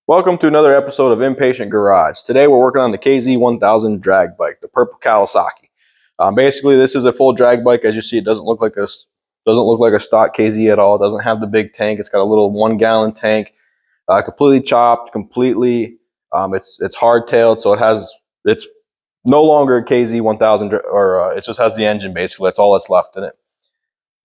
Welcome to another episode of Impatient Garage. Today we're working on the KZ1000 Dragbike, the purple Kawasaki. Basically, this is a full drag bike. As you see, it doesn't look like a stock KZ at all. It doesn't have the big tank. It's got a little 1-gallon tank, completely chopped, completely. It's hardtailed, so it's no longer a KZ1000, or it just has the engine basically. That's all that's left in it.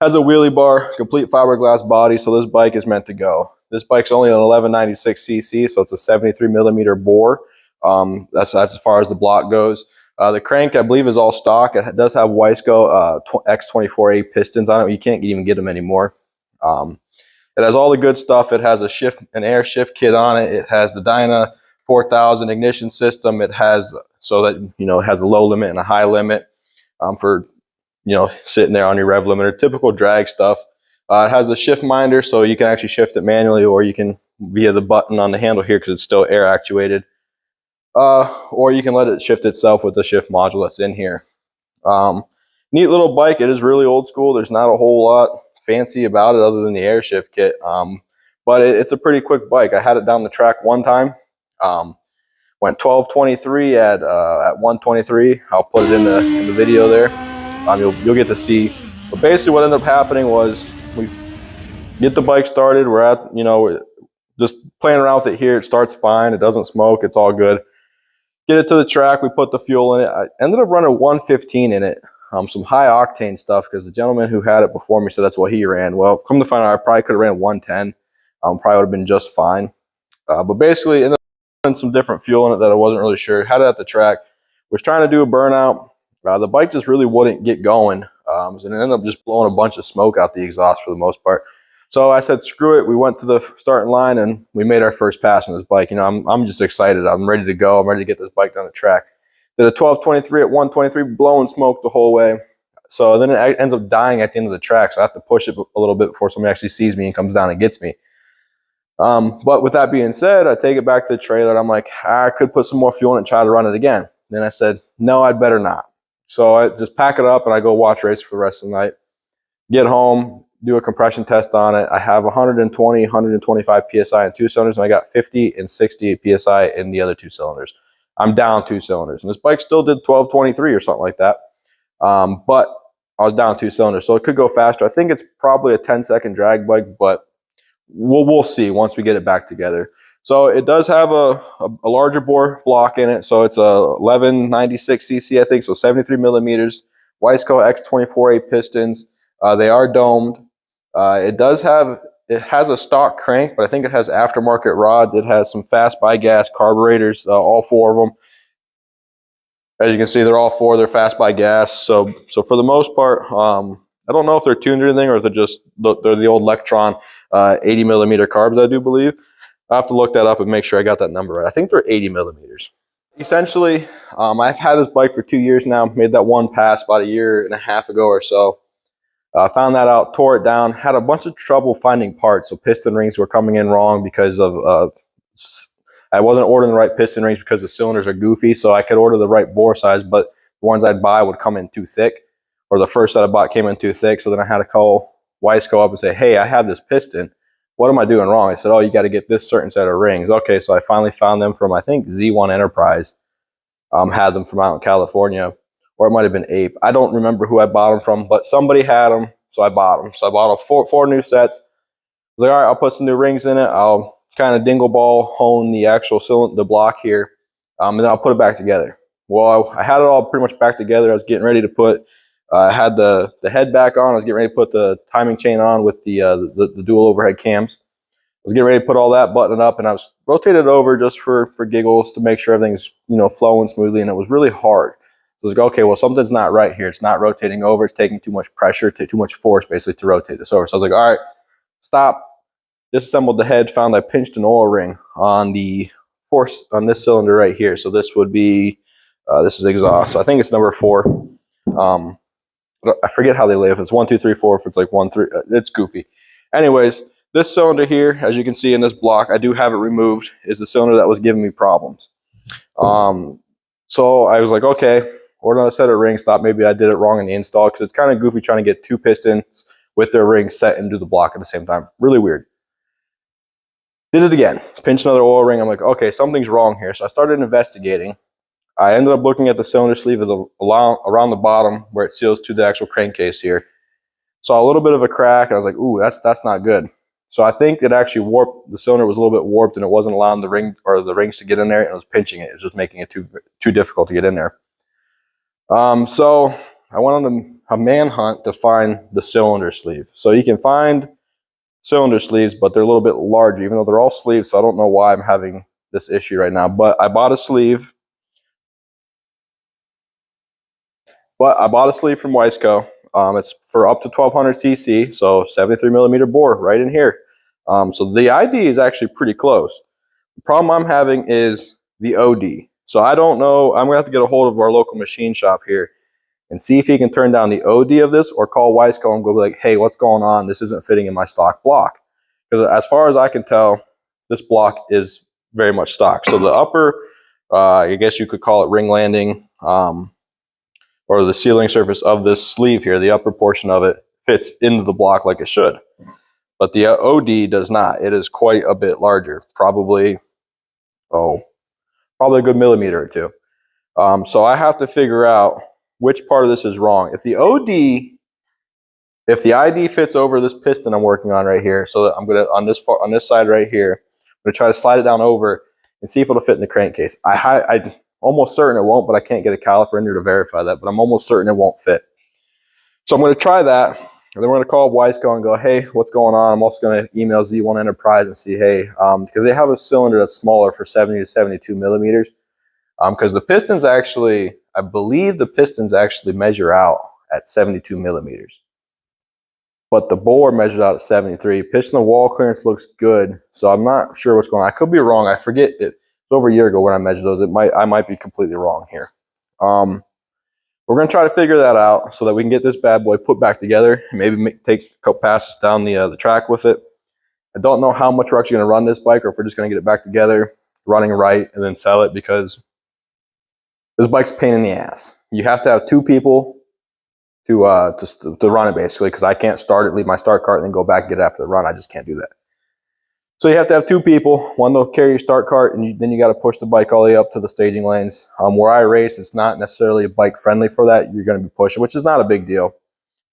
Has a wheelie bar, complete fiberglass body, so this bike is meant to go. This bike's only an 1196 cc, so it's a 73 millimeter bore. That's as far as the block goes. The crank, I believe, is all stock. It does have Wiseco X24A pistons on it. You can't even get them anymore. It has all the good stuff. It has an air shift kit on it. It has the Dyna 4000 ignition system. It has, so that, it has a low limit and a high limit for, sitting there on your rev limiter. Typical drag stuff. It has a shift minder, so you can actually shift it manually, or you can via the button on the handle here because it's still air actuated. Or you can let it shift itself with the shift module that's in here. Neat little bike. It is really old school. There's not a whole lot fancy about it other than the air shift kit. But it's a pretty quick bike. I had it down the track one time. Went 12:23 at 1:23. I'll put it in the video there. You'll get to see. But basically what ended up happening was we get the bike started. We're at, just playing around with it here. It starts fine. It doesn't smoke. It's all good. Get it to the track. We put the fuel in it. I ended up running 115 in it. Some high octane stuff because the gentleman who had it before me said that's what he ran. Well, come to find out, I probably could have ran 110. Probably would have been just fine. But basically, ended up putting some different fuel in it that I wasn't really sure. Had it at the track. Was trying to do a burnout. The bike just really wouldn't get going. And it ended up just blowing a bunch of smoke out the exhaust for the most part. So I said, screw it. We went to the starting line and we made our first pass on this bike. I'm just excited. I'm ready to go. I'm ready to get this bike down the track. Did a 12:23 at 1:23, blowing smoke the whole way. So then it ends up dying at the end of the track. So I have to push it a little bit before somebody actually sees me and comes down and gets me. But with that being said, I take it back to the trailer. And I'm like, I could put some more fuel in it and try to run it again. Then I said, no, I'd better not. So I just pack it up and I go watch race for the rest of the night. Get home, do a compression test on it. I have 120, 125 PSI in 2 cylinders, and I got 50 and 60 PSI in the other 2 cylinders. I'm down 2 cylinders. And this bike still did 12:23 or something like that. But I was down 2 cylinders, so it could go faster. I think it's probably a 10-second drag bike, but we'll see once we get it back together. So it does have a larger bore block in it. So it's a 1196 cc, I think, so 73 millimeters. Wiseco X24A pistons. They are domed. It has a stock crank, but I think it has aftermarket rods. It has some fast by gas carburetors, all 4 of them. As you can see, they're all 4. They're fast by gas. So for the most part, I don't know if they're tuned or anything, or if they're the old Electron 80 millimeter carbs, I do believe. I have to look that up and make sure I got that number right. I think they're 80 millimeters. Essentially, I've had this bike for 2 years now. Made that one pass about 1.5 years ago or so. Found that out, tore it down. Had a bunch of trouble finding parts. So piston rings were coming in wrong because of I wasn't ordering the right piston rings because the cylinders are goofy. So I could order the right bore size, but the ones I'd buy would come in too thick, or the first set I bought came in too thick. So then I had to call Wiseco up and say, hey, I have this piston. What am I doing wrong? I said, oh, you got to get this certain set of rings. Okay, so I finally found them from, I think, Z1 Enterprise. Had them from out in California, or it might have been Ape. I don't remember who I bought them from, but somebody had them, so I bought them. So I bought four new sets. I was like, all right, I'll put some new rings in it. I'll kind of dingle ball hone the actual cylinder, the block here, and then I'll put it back together. Well, I had it all pretty much back together. I was getting ready to put. I had the head back on. I was getting ready to put the timing chain on with the dual overhead cams. I was getting ready to put all that, button up, and I was rotated over just for giggles to make sure everything's flowing smoothly, and it was really hard. So I was like, okay, well, something's not right here. It's not rotating over. It's taking too much pressure, too much force basically to rotate this over. So I was like, all right, stop. Disassembled the head, found I pinched an oil ring on the force on this cylinder right here. So this would be, this is exhaust. So I think it's number 4. I forget how they lay. If it's 1, 2, 3, 4, if it's like 1, 3, it's goofy. Anyways, this cylinder here, as you can see in this block, I do have it removed, is the cylinder that was giving me problems. So I was like, okay, order another set of rings. Thought maybe I did it wrong in the install because it's kind of goofy trying to get 2 pistons with their rings set into the block at the same time. Really weird. Did it again, pinched another oil ring. I'm like, okay, something's wrong here. So I started investigating. I ended up looking at the cylinder sleeve around the bottom where it seals to the actual crankcase here. Saw a little bit of a crack, and I was like, ooh, that's not good. So I think it actually warped, the cylinder was a little bit warped, and it wasn't allowing the rings to get in there, and it was pinching it. It was just making it too difficult to get in there. So I went on a manhunt to find the cylinder sleeve. So you can find cylinder sleeves, but they're a little bit larger, even though they're all sleeves, so I don't know why I'm having this issue right now. But I bought a sleeve. From Wiseco. It's for up to 1200 cc, so 73 millimeter bore right in here. So the ID is actually pretty close. The problem I'm having is the OD. So I don't know, I'm gonna have to get a hold of our local machine shop here and see if he can turn down the OD of this, or call Wiseco and go like, hey, what's going on? This isn't fitting in my stock block. Because as far as I can tell, this block is very much stock. So the upper, I guess you could call it ring landing, or the sealing surface of this sleeve here, the upper portion of it fits into the block like it should. But the OD does not. It is quite a bit larger, probably a good millimeter or two. So I have to figure out which part of this is wrong. If the ID fits over this piston I'm working on right here, so that I'm gonna on this side right here, I'm gonna try to slide it down over and see if it'll fit in the crankcase. I'm almost certain it won't, but I can't get a caliper in there to verify that, but I'm almost certain it won't fit. So I'm going to try that, and then we're going to call Wiseco and go, hey, what's going on? I'm also going to email Z1 Enterprise and see, hey, because they have a cylinder that's smaller for 70 to 72 millimeters, because the pistons actually, I believe the pistons actually measure out at 72 millimeters. But the bore measures out at 73. Piston wall clearance looks good, so I'm not sure what's going on. I could be wrong. I forget it. Over a year ago when I measured those. I might be completely wrong here. We're going to try to figure that out so that we can get this bad boy put back together and maybe take a couple passes down the track with it. I don't know how much we're actually going to run this bike, or if we're just going to get it back together, running right, and then sell it, because this bike's a pain in the ass. You have to have two people to run it, basically, because I can't start it, leave my start cart, and then go back and get it after the run. I just can't do that. So you have to have two people, one to carry your start cart, and then you got to push the bike all the way up to the staging lanes. Where I race, it's not necessarily bike friendly for that. You're going to be pushing, which is not a big deal,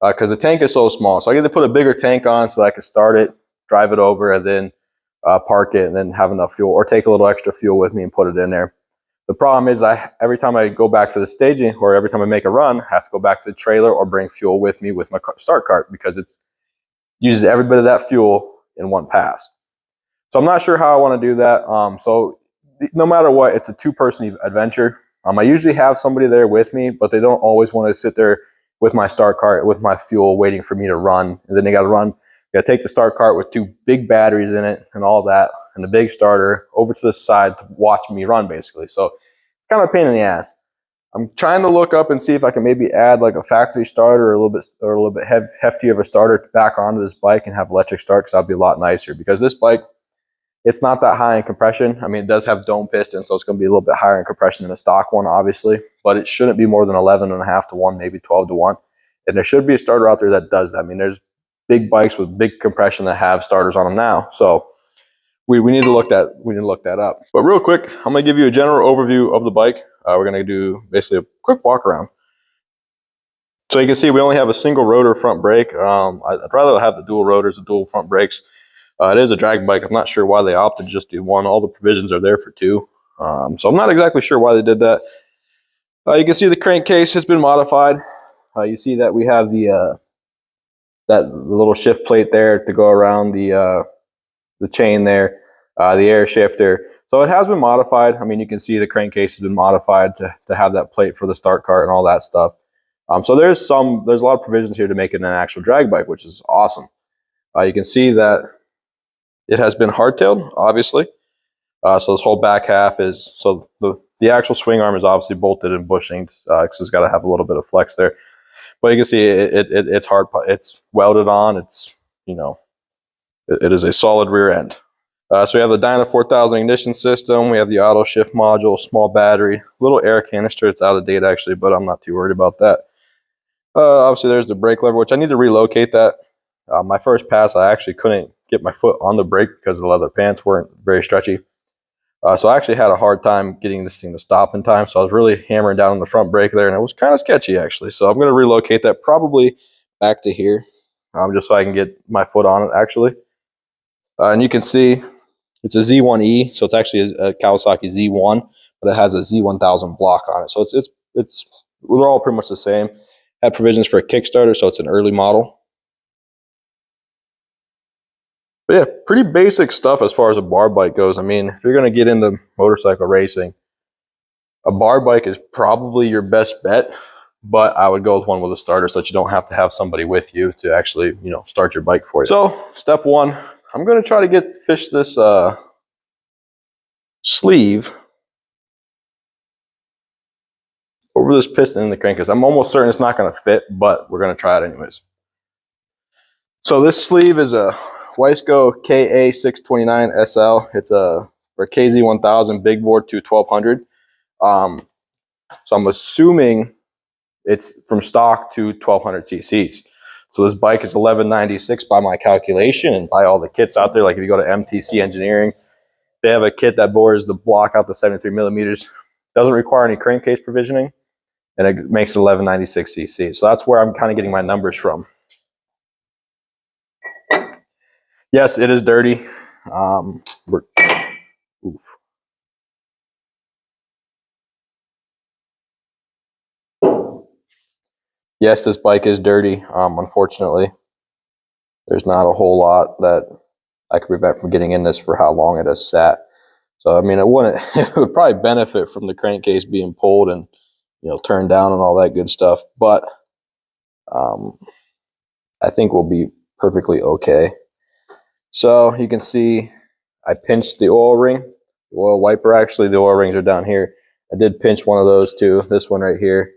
because the tank is so small. So I get to put a bigger tank on so that I can start it, drive it over, and then park it, and then have enough fuel, or take a little extra fuel with me and put it in there. The problem is every time I go back to the staging, or every time I make a run, I have to go back to the trailer or bring fuel with me with my start cart, because it uses every bit of that fuel in one pass. So I'm not sure how I want to do that. So no matter what, it's a two-person adventure. I usually have somebody there with me, but they don't always want to sit there with my start cart, with my fuel, waiting for me to run. And then they got to run. They got to take the start cart with two big batteries in it and all that, and the big starter over to the side to watch me run, basically. So it's kind of a pain in the ass. I'm trying to look up and see if I can maybe add like a factory starter, or a little bit hefty of a starter back onto this bike and have electric start, because that'd be a lot nicer. Because this bike, it's not that high in compression. I mean, it does have dome piston, so it's going to be a little bit higher in compression than a stock one, obviously. But it shouldn't be more than 11.5 to 1, maybe 12 to 1. And there should be a starter out there that does that. I mean, there's big bikes with big compression that have starters on them now. So we need to look that up. But real quick, I'm going to give you a general overview of the bike. We're going to do basically a quick walk around. So you can see we only have a single rotor front brake. I'd rather have the dual rotors, the dual front brakes. It is a drag bike. I'm not sure why they opted to just do one. All the provisions are there for two. So I'm not exactly sure why they did that. You can see the crankcase has been modified. You see that we have the little shift plate there to go around the chain there, the air shifter. So it has been modified. I mean, you can see the crankcase has been modified to have that plate for the start cart and all that stuff. So there's a lot of provisions here to make it an actual drag bike, which is awesome. You can see that it has been hardtailed, obviously. So this whole back half is, so the actual swing arm is obviously bolted and bushinged, because it's got to have a little bit of flex there. But you can see it's hard, it's welded on. It's, you know, it is a solid rear end. So we have the Dyna 4000 ignition system. We have the auto shift module, small battery, little air canister. It's out of date actually, but I'm not too worried about that. Obviously there's the brake lever, which I need to relocate that. My first pass, I actually couldn't get my foot on the brake because the leather pants weren't very stretchy. So I actually had a hard time getting this thing to stop in time. So I was really hammering down on the front brake there, and it was kind of sketchy actually. So I'm going to relocate that probably back to here, just so I can get my foot on it actually. And you can see it's a Z1E, so it's actually a Kawasaki Z1, but it has a Z1000 block on it. So they're all pretty much the same. Had provisions for a Kickstarter, so it's an early model. But yeah, pretty basic stuff as far as a bar bike goes. I mean, if you're going to get into motorcycle racing, a bar bike is probably your best bet, but I would go with one with a starter so that you don't have to have somebody with you to actually, you know, start your bike for you. So step one, I'm going to try to fish this sleeve over this piston in the crankcase. I'm almost certain it's not going to fit, but we're going to try it anyways. So this sleeve is a Wiseco KA629 SL. It's for KZ1000 big bore to 1200. So I'm assuming it's from stock to 1200 cc's. So this bike is 1196 by my calculation, and by all the kits out there. Like if you go to MTC Engineering, they have a kit that bores the block out to 73 millimeters. Doesn't require any crankcase provisioning, and it makes it 1196 cc. So that's where I'm kind of getting my numbers from. Yes, it is dirty. Oof. Yes, this bike is dirty. Unfortunately, there's not a whole lot that I could prevent from getting in this for how long it has sat. So I mean, it would probably benefit from the crankcase being pulled and, you know, turned down and all that good stuff. But I think we'll be perfectly okay. So you can see I pinched the oil ring, the oil wiper. Actually, the oil rings are down here. I did pinch one of those too, this one right here.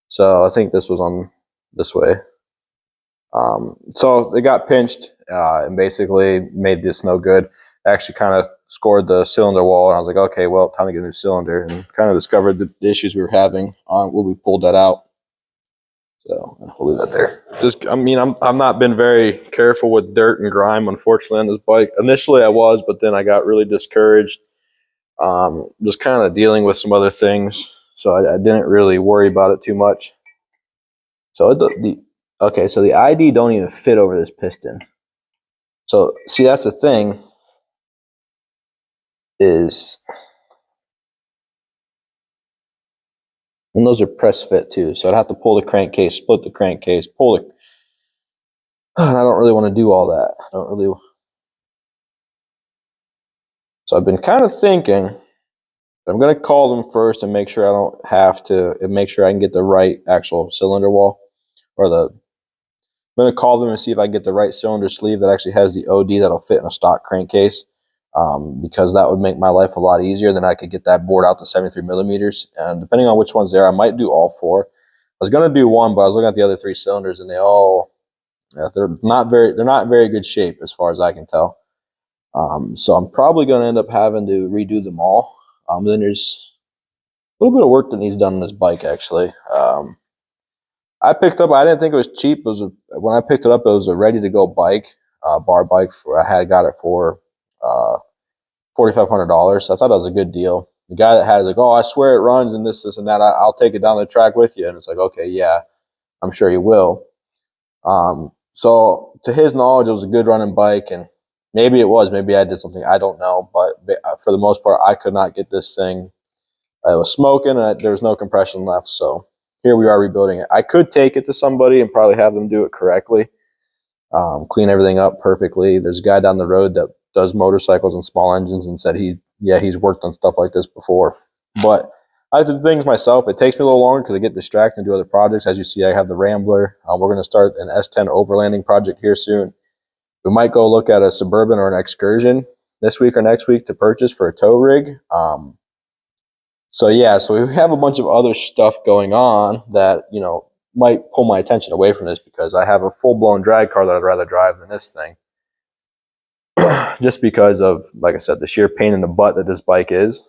So I think this was on this way. So they got pinched and basically made this no good. I actually kind of scored the cylinder wall, and I was like, okay, well, time to get a new cylinder, and kind of discovered the issues we were having when we pulled that out. So I'll leave that there. I mean, I'm not been very careful with dirt and grime, unfortunately, on this bike. Initially I was, but then I got really discouraged. Just kind of dealing with some other things, so I didn't really worry about it too much. So okay, so the ID don't even fit over this piston. So see, that's the thing, is, and those are press fit too. So I'd have to pull the crankcase, split the crankcase, pull it. And I don't really want to do all that. I don't really. So I've been kind of thinking, I'm going to call them first and make sure I don't have to, and make sure I can get the right actual cylinder wall, or I'm going to call them and see if I can get the right cylinder sleeve that actually has the OD that'll fit in a stock crankcase, because that would make my life a lot easier. Then I could get that board out to 73 millimeters, and depending on which one's there, I might do all four. I was going to do one, but I was looking at the other three cylinders, and they're not very good shape as far as I can tell. So I'm probably going to end up having to redo them all. Then there's a little bit of work that needs done on this bike actually. I didn't think it was cheap. When I picked it up, it was a ready to go bike, bar bike. I got it for $4,500. So I thought it was a good deal. The guy that had it was like, oh, I swear it runs and this and that. I'll take it down the track with you. And it's like, okay, yeah, I'm sure you will. So to his knowledge, it was a good running bike, and maybe it was. Maybe I did something. I don't know. But for the most part, I could not get this thing. It was smoking, and there was no compression left. So here we are rebuilding it. I could take it to somebody and probably have them do it correctly, clean everything up perfectly. There's a guy down the road that does motorcycles and small engines, and said he's worked on stuff like this before. But I do things myself. It takes me a little longer because I get distracted and do other projects. As you see, I have the Rambler. We're going to start an S10 overlanding project here soon. We might go look at a Suburban or an Excursion this week or next week to purchase for a tow rig. So yeah, so we have a bunch of other stuff going on that, you know, might pull my attention away from this, because I have a full-blown drag car that I'd rather drive than this thing. Just because of, like I said, the sheer pain in the butt that this bike is.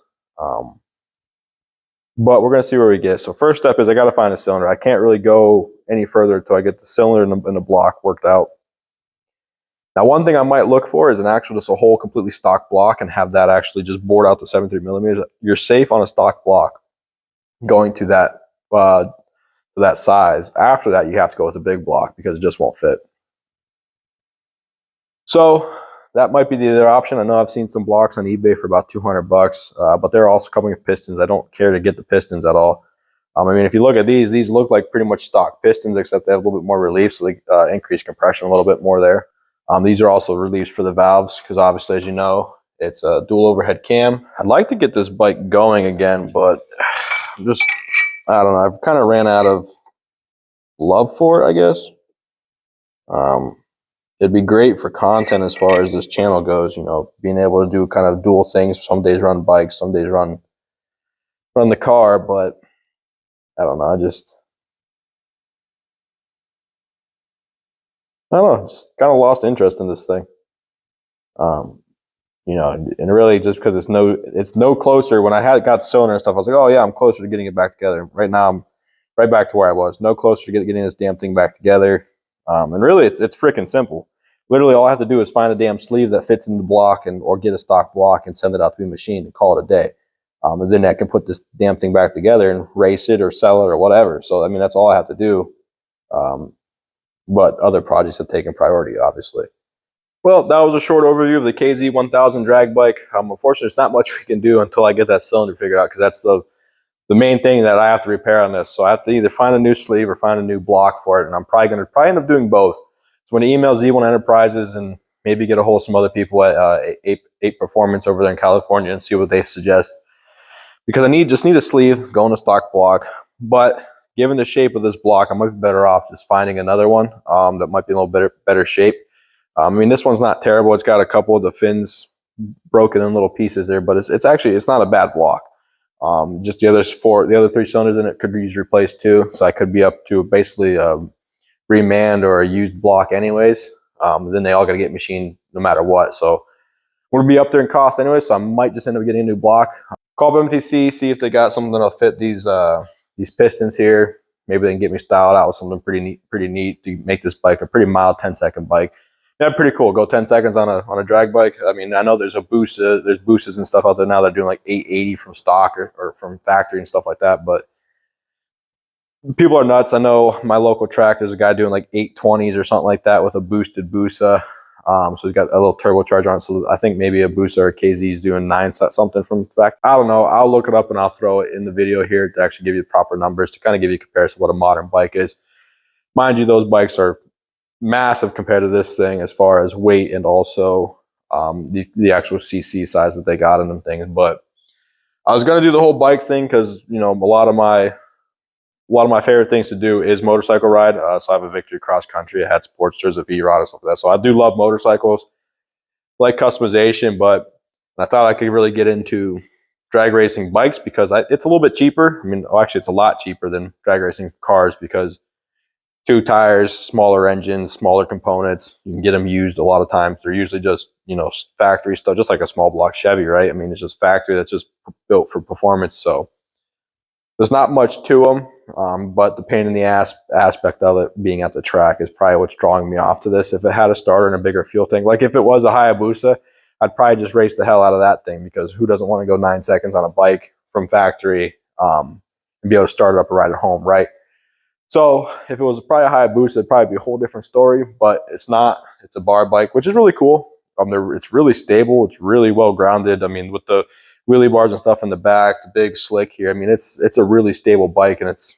But we're going to see where we get. So first step is I got to find a cylinder. I can't really go any further until I get the cylinder and the block worked out. Now, one thing I might look for is an actual, just a whole completely stock block and have that actually just bored out to 73 millimeters. You're safe on a stock block going to that size. After that, you have to go with a big block because it just won't fit. So that might be the other option. I know I've seen some blocks on eBay for about 200 bucks, but they're also coming with pistons. I don't care to get the pistons at all. I mean, if you look at these look like pretty much stock pistons, except they have a little bit more relief, so they increase compression a little bit more there. These are also reliefs for the valves because obviously, as you know, it's a dual overhead cam. I'd like to get this bike going again, but I don't know. I've kind of ran out of love for it, I guess. It'd be great for content as far as this channel goes, you know, being able to do kind of dual things. Some days run bikes, some days run the car, but I don't know. I don't know, just kind of lost interest in this thing. You know, and really just because it's no closer. When I got cylinder and stuff, I was like, oh yeah, I'm closer to getting it back together. Right now, I'm right back to where I was. No closer to getting this damn thing back together. And really, it's freaking simple. Literally, all I have to do is find a damn sleeve that fits in the block, or get a stock block and send it out to be machined and call it a day. And then I can put this damn thing back together and race it or sell it or whatever. So I mean, that's all I have to do. But other projects have taken priority, obviously. Well, that was a short overview of the KZ1000 drag bike. Unfortunately, there's not much we can do until I get that cylinder figured out, because that's the main thing that I have to repair on this. So I have to either find a new sleeve or find a new block for it, and I'm probably going to end up doing both. So I'm going to email Z1 Enterprises and maybe get a hold of some other people at 8 Performance over there in California and see what they suggest, because I just need a sleeve, going to stock block. But given the shape of this block, I might be better off just finding another one that might be a little better shape. I mean, this one's not terrible. It's got a couple of the fins broken in little pieces there, but it's not a bad block. Just the other 3 cylinders in it could be used replaced too. So I could be up to basically remanned or a used block anyways. Then they all got to get machined no matter what. So we'll be up there in cost anyway. So I might just end up getting a new block. Call up MTC, see if they got something that'll fit these pistons here. Maybe they can get me styled out with something pretty neat to make this bike a pretty mild 10-second bike. Yeah, pretty cool. Go 10 seconds on a drag bike. I mean, I know there's boosters and stuff out there now that are doing like 880 from stock or from factory and stuff like that, but people are nuts. I know my local track, there's a guy doing like 820s or something like that with a boosted Busa. So he's got a little turbocharger on. So I think maybe a Busa or a KZ is doing 9 something from factory. I don't know. I'll look it up and I'll throw it in the video here to actually give you the proper numbers to kind of give you a comparison of what a modern bike is. Mind you, those bikes are massive compared to this thing as far as weight and also the actual CC size that they got in them things. But I was going to do the whole bike thing because, you know, a lot of my favorite things to do is motorcycle ride. So I have a Victory cross country, a Hat Sportsters, a V-Rod, and stuff like that. So I do love motorcycles, like customization, but I thought I could really get into drag racing bikes because it's a little bit cheaper. I mean, actually, it's a lot cheaper than drag racing cars because 2 tires, smaller engines, smaller components. You can get them used a lot of times. They're usually just, you know, factory stuff, just like a small block Chevy, right? I mean, it's just factory that's just built for performance. So there's not much to them, but the pain in the ass aspect of it being at the track is probably what's drawing me off to this. If it had a starter and a bigger fuel tank, like if it was a Hayabusa, I'd probably just race the hell out of that thing, because who doesn't want to go 9 seconds on a bike from factory and be able to start it up and ride it home, right? So if it was probably a Hayabusa, it'd probably be a whole different story, but it's not. It's a bar bike, which is really cool. It's really stable. It's really well grounded. I mean, with the wheelie bars and stuff in the back, the big slick here. I mean, it's a really stable bike, and it's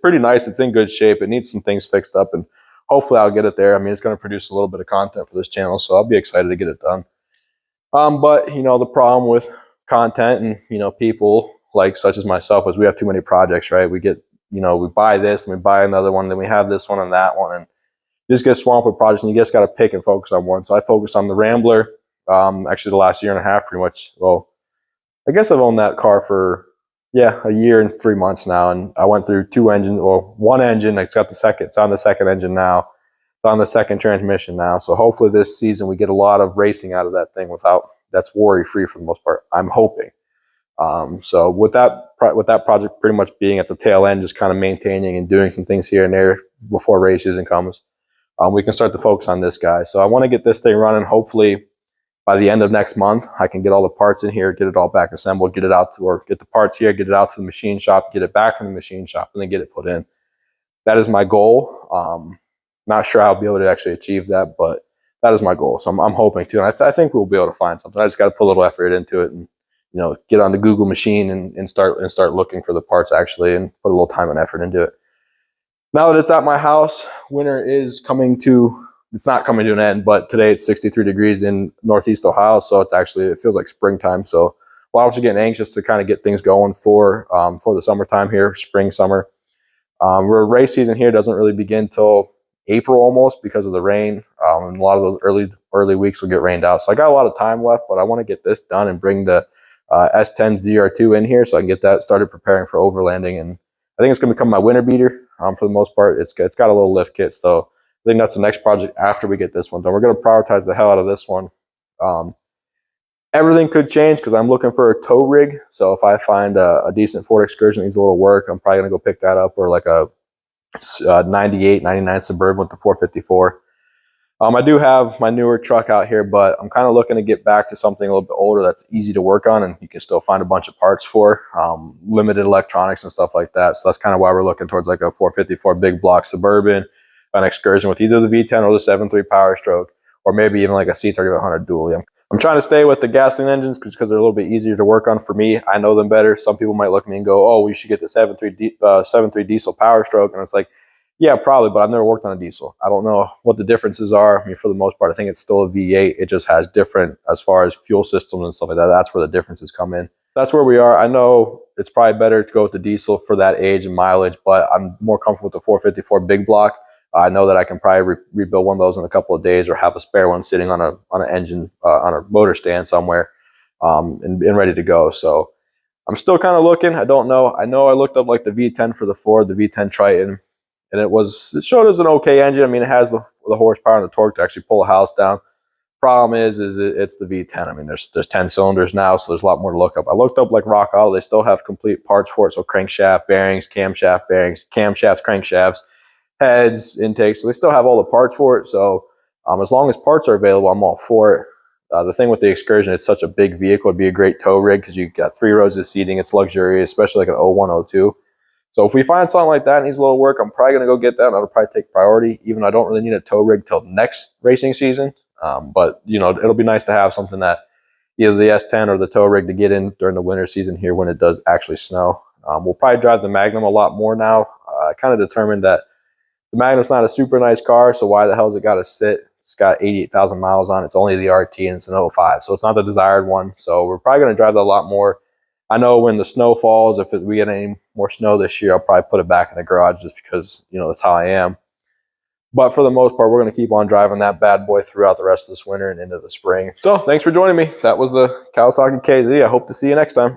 pretty nice. It's in good shape. It needs some things fixed up, and hopefully I'll get it there. I mean, it's going to produce a little bit of content for this channel, so I'll be excited to get it done. But you know, the problem with content and, you know, people like such as myself is we have too many projects, right? We get, you know, we buy this and we buy another one, then we have this one and that one, and you just get swamped with projects, and you just got to pick and focus on one. So I focused on the Rambler. Actually, the last year and a half, pretty much. Well, I guess I've owned that car for, yeah, a year and 3 months now, and I went through 2 engines, or 1 engine. It's got the second. It's on the second engine now. It's on the second transmission now. So hopefully this season we get a lot of racing out of that thing that's worry free for the most part. I'm hoping. So with that project pretty much being at the tail end, just kind of maintaining and doing some things here and there before race season comes. we can start to focus on this guy. So I want to get this thing running. Hopefully by the end of next month, I can get all the parts in here, get it all back assembled, get it out to, or get the parts here, get it out to the machine shop, get it back from the machine shop, and then get it put in. That is my goal. Not sure I'll be able to actually achieve that, but that is my goal. So I'm hoping to, and I think we'll be able to find something. I just got to put a little effort into it, and get on the Google machine and start looking for the parts actually, and put a little time and effort into it. Now that it's at my house, winter is coming to. It's not coming to an end, but today it's 63 degrees in Northeast Ohio, so it feels like springtime. So while I was getting anxious to kind of get things going for the summertime here, spring, summer. Race season here doesn't really begin till April almost because of the rain. And a lot of those early weeks will get rained out. So I got a lot of time left, but I want to get this done and bring the S10 ZR2 in here so I can get that started preparing for overlanding. And I think it's going to become my winter beater for the most part. It's got a little lift kit, so I think that's the next project after we get this one done. We're going to prioritize the hell out of this one. Everything could change because I'm looking for a tow rig. So if I find a decent Ford Excursion that needs a little work, I'm probably going to go pick that up, or like a 98, 99 Suburban with the 454. I do have my newer truck out here, but I'm kind of looking to get back to something a little bit older that's easy to work on and you can still find a bunch of parts for, limited electronics and stuff like that. So that's kind of why we're looking towards like a 454 big block Suburban, an Excursion with either the V10 or the 7.3 Power Stroke, or maybe even like a C3100 dually. I'm trying to stay with the gasoline engines because they're a little bit easier to work on for me. I know them better. Some people might look at me and go, oh, we should get the 7.3 diesel Power Stroke. And it's like, yeah, probably, but I've never worked on a diesel. I don't know what the differences are. I mean, for the most part, I think it's still a V8. It just has different, as far as fuel systems and stuff like that. That's where the differences come in. That's where we are. I know it's probably better to go with the diesel for that age and mileage, but I'm more comfortable with the 454 big block. I know that I can probably rebuild one of those in a couple of days, or have a spare one sitting on an engine, on a motor stand somewhere, and ready to go. So I'm still kind of looking. I don't know. I know I looked up like the V10 for the Ford, the V10 Triton, and it showed as an okay engine. I mean, it has the horsepower and the torque to actually pull a house down. Problem is it's the V10. I mean, there's 10 cylinders now, so there's a lot more to look up. I looked up like Rock Auto. They still have complete parts for it. So crankshaft bearings, camshafts, crankshafts, heads, intakes. So they still have all the parts for it. So as long as parts are available, I'm all for it. The thing with the Excursion, it's such a big vehicle. It'd be a great tow rig because you got 3 rows of seating. It's luxurious, especially like an 01, 02. So if we find something like that needs a little work, I'm probably going to go get that. That'll probably take priority, even though I don't really need a tow rig till next racing season. But, it'll be nice to have something that either the S10 or the tow rig to get in during the winter season here when it does actually snow. We'll probably drive the Magnum a lot more now. I kind of determined that the Magnum's not a super nice car, so why the hell has it got to sit? It's got 88,000 miles on it. It's only the RT, and it's an 05, so it's not the desired one. So we're probably going to drive that a lot more. I know when the snow falls, if we get any more snow this year, I'll probably put it back in the garage just because, that's how I am. But for the most part, we're going to keep on driving that bad boy throughout the rest of this winter and into the spring. So thanks for joining me. That was the Kawasaki KZ. I hope to see you next time.